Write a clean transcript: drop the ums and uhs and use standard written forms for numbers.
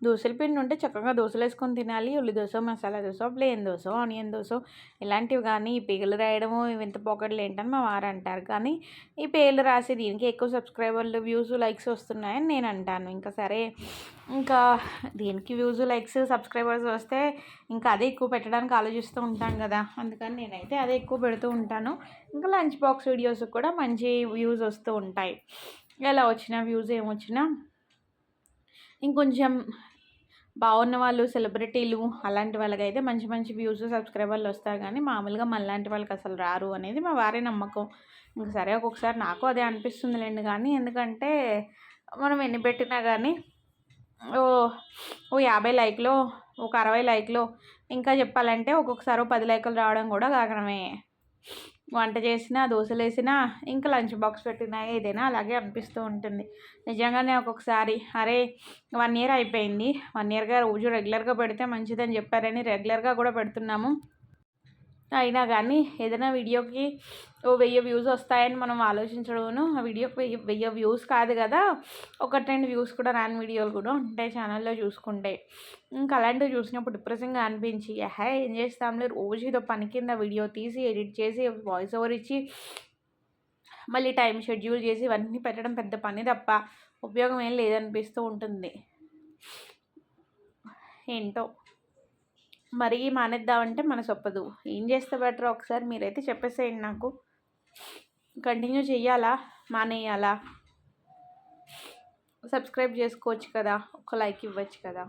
దోసల పిండి ఉంటే చక్కగా దోసలేసుకొని తినాలి. ఉల్లి దోస, మసాలా దోస, ప్లెయిన్ దోస, ఆనియన్ దోస ఇలాంటివి గానీ, ఈ పేర్లు రాయడము వింత పోకడలేంటని మా వారంటారు. కానీ ఈ పేర్లు రాసి దీనికి ఎక్కువ సబ్స్క్రైబర్లు, వ్యూస్, లైక్స్ వస్తున్నాయని నేనంటాను. ఇంకా సరే, ఇంకా దీనికి వ్యూస్, లైక్స్, సబ్స్క్రైబర్స్ వస్తే ఇంకా అదే ఎక్కువ పెట్టడానికి ఆలోచిస్తూ ఉంటాను గదా! అందుకని నేనైతే అదే ఎక్కువ పెడుతూ ఉంటాను. ఇంకా లంచ్ బాక్స్ వీడియోస్‌కి కూడా మంచి వ్యూస్ వస్తూ ఉంటాయి. ఎలా వచ్చినా వ్యూస్ ఏమొచ్చినా ఇంకొంచెం బాగున్న వాళ్ళు, సెలబ్రిటీలు అలాంటి వాళ్ళకైతే మంచి మంచి వ్యూస్, సబ్స్క్రైబర్లు వస్తారు. కానీ మామూలుగా మనలాంటి వాళ్ళకి అసలు రారు అనేది మా వారి నమ్మకం. ఇంక సరే, ఒక్కొక్కసారి నాకు అదే అనిపిస్తుందిలేండి. కానీ ఎందుకంటే మనం ఎన్ని పెట్టినా కానీ ఓ ఓ 50 లైక్‌లో, ఒక 60 లైక్‌లో, ఇంకా చెప్పాలంటే ఒక్కొక్కసారి ఓ 10 లైకులు రావడం కూడా గగనమే. వంట చేసినా, దోసలేసినా, ఇంకా లంచ్ బాక్స్ పెట్టినా ఏదైనా అలాగే అనిపిస్తూ ఉంటుంది. నిజంగానే ఒక్కొక్కసారి అరే! 1 ఇయర్ అయిపోయింది. 1 ఇయర్‌గా రోజు రెగ్యులర్‌గా పెడితే మంచిదని చెప్పారని రెగ్యులర్‌గా కూడా పెడుతున్నాము. అయినా కానీ ఏదైనా వీడియోకి ఓ 1000 వ్యూస్ వస్తాయని మనం ఆలోచించడమును, ఆ వీడియోకి 1000 వ్యూస్ కాదు కదా, 1, 2 వ్యూస్ కూడా రాని వీడియోలు కూడా ఉంటాయి ఛానల్లో చూసుకుంటే. ఇంకా అలాంటివి చూసినప్పుడు డిప్రెసింగ్‌గా అనిపించి, ఏం చేస్తాంలే, రోజు ఇదో పని కింద వీడియో తీసి, ఎడిట్ చేసి, వాయిస్ ఓవర్ ఇచ్చి, మళ్ళీ టైం షెడ్యూల్ చేసి ఇవన్నీ పెట్టడం పెద్ద పని తప్ప ఉపయోగం ఏం లేదనిపిస్తూ ఉంటుంది. ఏంటో మరీ మానేద్దామంటే మనసొప్పదు. ఏం చేస్తే బెటరో ఒకసారి మీరైతే చెప్పేసేయండి నాకు. కంటిన్యూ చెయ్యాలా? మానేయాలా? సబ్స్క్రైబ్ చేసుకోవచ్చు కదా! ఒక లైక్ ఇవ్వచ్చు కదా!